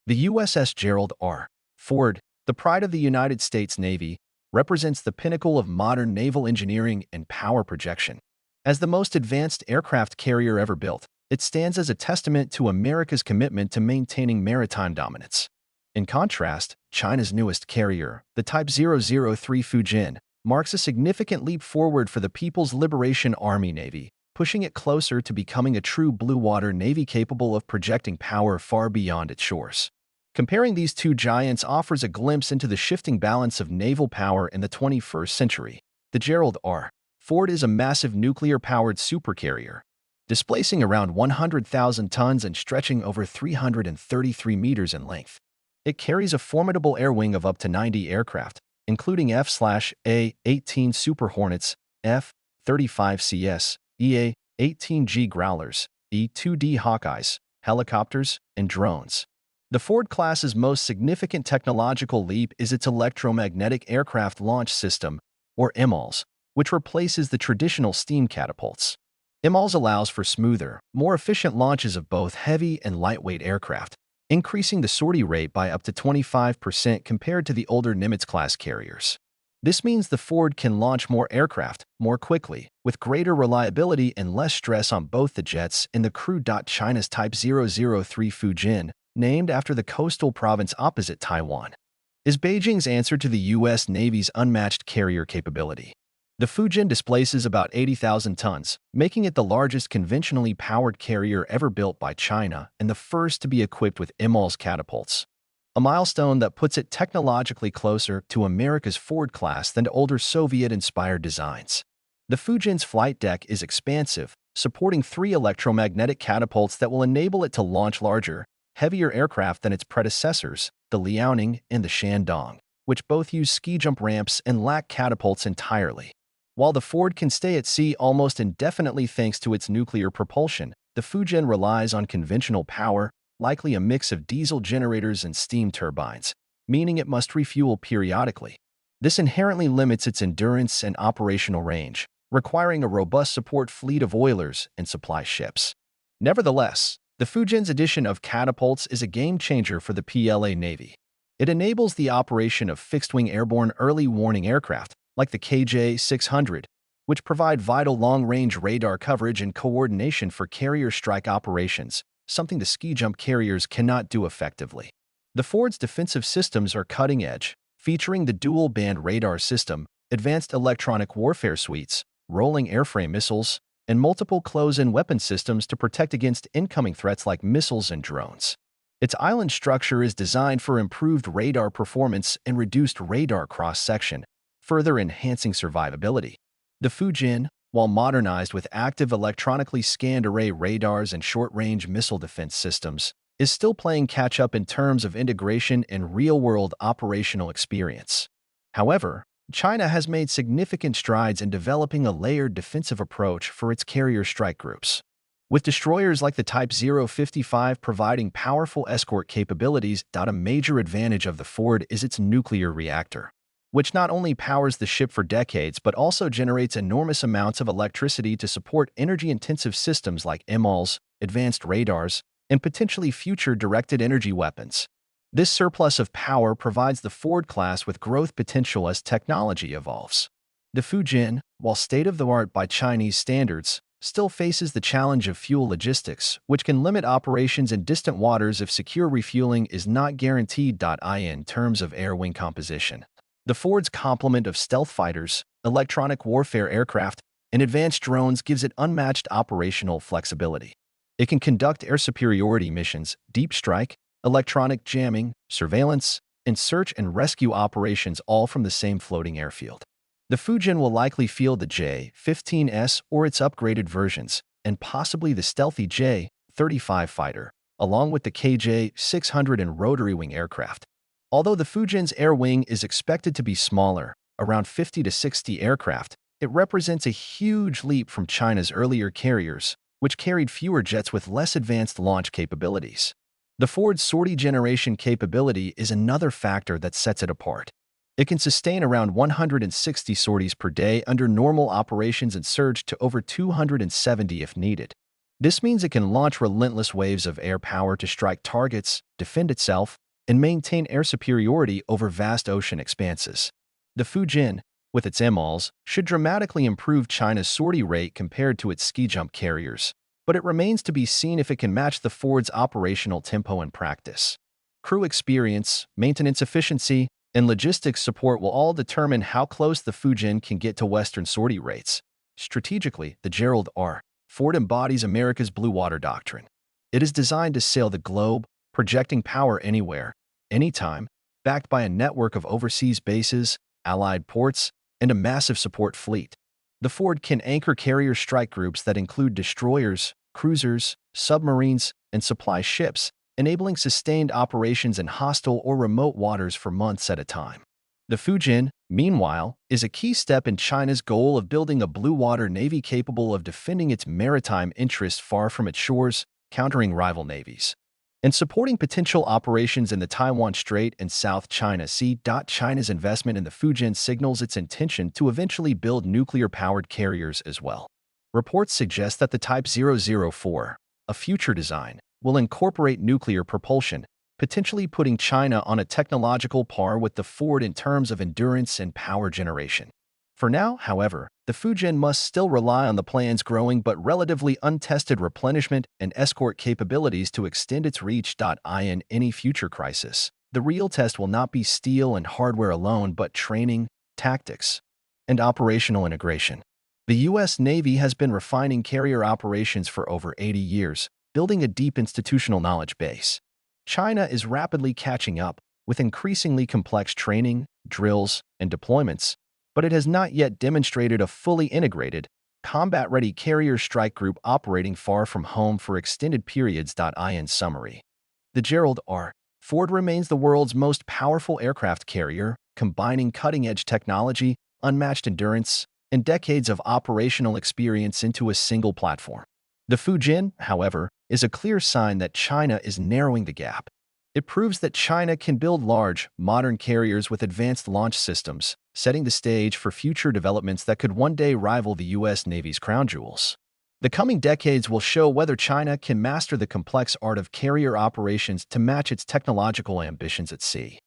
The USS Gerald R. Ford, the pride of the United States Navy, represents the pinnacle of modern naval engineering and power projection. As the most advanced aircraft carrier ever built, it stands as a testament to America's commitment to maintaining maritime dominance. In contrast, China's newest carrier, the Type 003 Fujian, marks a significant leap forward for the People's Liberation Army Navy, pushing it closer to becoming a true blue-water navy capable of projecting power far beyond its shores. Comparing these two giants offers a glimpse into the shifting balance of naval power in the 21st century. The Gerald R. Ford is a massive nuclear-powered supercarrier, displacing around 100,000 tons and stretching over 333 meters in length. It carries a formidable air wing of up to 90 aircraft, including F/A-18 Super Hornets, F-35CS, EA-18G Growlers, E-2D Hawkeyes, helicopters, and drones. The Ford class's most significant technological leap is its electromagnetic aircraft launch system, or EMALS, which replaces the traditional steam catapults. EMALS allows for smoother, more efficient launches of both heavy and lightweight aircraft, increasing the sortie rate by up to 25% compared to the older Nimitz-class carriers. This means the Ford can launch more aircraft more quickly, with greater reliability and less stress on both the jets and the crew. China's Type 003 Fujian, named after the coastal province opposite Taiwan, is Beijing's answer to the U.S. Navy's unmatched carrier capability. The Fujian displaces about 80,000 tons, making it the largest conventionally powered carrier ever built by China and the first to be equipped with EMALS catapults, a milestone that puts it technologically closer to America's Ford class than to older Soviet-inspired designs. The Fujian's flight deck is expansive, supporting 3 electromagnetic catapults that will enable it to launch larger, heavier aircraft than its predecessors, the Liaoning and the Shandong, which both use ski jump ramps and lack catapults entirely. While the Ford can stay at sea almost indefinitely thanks to its nuclear propulsion, the Fujian relies on conventional power, likely a mix of diesel generators and steam turbines, meaning it must refuel periodically. This inherently limits its endurance and operational range, requiring a robust support fleet of oilers and supply ships. Nevertheless, the Fujian's addition of catapults is a game-changer for the PLA Navy. It enables the operation of fixed-wing airborne early warning aircraft, like the KJ-600, which provide vital long-range radar coverage and coordination for carrier strike operations, something the ski-jump carriers cannot do effectively. The Ford's defensive systems are cutting-edge, featuring the dual-band radar system, advanced electronic warfare suites, rolling airframe missiles, and multiple close-in weapon systems to protect against incoming threats like missiles and drones. Its island structure is designed for improved radar performance and reduced radar cross-section, further enhancing survivability. The Fujian, while modernized with active electronically scanned array radars and short-range missile defense systems, is still playing catch-up in terms of integration and real-world operational experience. However, China has made significant strides in developing a layered defensive approach for its carrier strike groups. With destroyers like the Type 055 providing powerful escort capabilities, a major advantage of the Ford is its nuclear reactor, which not only powers the ship for decades but also generates enormous amounts of electricity to support energy-intensive systems like EMALS, advanced radars, and potentially future directed energy weapons. This surplus of power provides the Ford class with growth potential as technology evolves. The Fujian, while state-of-the-art by Chinese standards, still faces the challenge of fuel logistics, which can limit operations in distant waters if secure refueling is not guaranteed. In terms of air wing composition, the Ford's complement of stealth fighters, electronic warfare aircraft, and advanced drones gives it unmatched operational flexibility. It can conduct air superiority missions, deep strike, electronic jamming, surveillance, and search and rescue operations all from the same floating airfield. The Fujian will likely field the J-15S or its upgraded versions, and possibly the stealthy J-35 fighter, along with the KJ-600 and rotary wing aircraft. Although the Fujian's air wing is expected to be smaller, around 50 to 60 aircraft, it represents a huge leap from China's earlier carriers, which carried fewer jets with less advanced launch capabilities. The Ford's sortie generation capability is another factor that sets it apart. It can sustain around 160 sorties per day under normal operations and surge to over 270 if needed. This means it can launch relentless waves of air power to strike targets, defend itself, and maintain air superiority over vast ocean expanses. The Fujian, with its EMALS, should dramatically improve China's sortie rate compared to its ski jump carriers, but it remains to be seen if it can match the Ford's operational tempo in practice. Crew experience, maintenance efficiency, and logistics support will all determine how close the Fujian can get to Western sortie rates. Strategically, the Gerald R. Ford embodies America's blue water doctrine. It is designed to sail the globe, projecting power anywhere, anytime, backed by a network of overseas bases, allied ports, and a massive support fleet. The Ford can anchor carrier strike groups that include destroyers, cruisers, submarines, and supply ships, enabling sustained operations in hostile or remote waters for months at a time. The Fujian, meanwhile, is a key step in China's goal of building a blue water navy capable of defending its maritime interests far from its shores, countering rival navies, and supporting potential operations in the Taiwan Strait and South China Sea. China's investment in the Fujian signals its intention to eventually build nuclear-powered carriers as well. Reports suggest that the Type 004, a future design, will incorporate nuclear propulsion, potentially putting China on a technological par with the Ford in terms of endurance and power generation. For now, however, the Fujian must still rely on the plan's growing but relatively untested replenishment and escort capabilities to extend its reach. In any future crisis, the real test will not be steel and hardware alone but training, tactics, and operational integration. The U.S. Navy has been refining carrier operations for over 80 years, building a deep institutional knowledge base. China is rapidly catching up, with increasingly complex training, drills, and deployments, but it has not yet demonstrated a fully integrated, combat-ready carrier strike group operating far from home for extended periods. In summary, the Gerald R. Ford remains the world's most powerful aircraft carrier, combining cutting-edge technology, unmatched endurance, and decades of operational experience into a single platform. The Fujian, however, is a clear sign that China is narrowing the gap. It proves that China can build large, modern carriers with advanced launch systems, setting the stage for future developments that could one day rival the U.S. Navy's crown jewels. The coming decades will show whether China can master the complex art of carrier operations to match its technological ambitions at sea.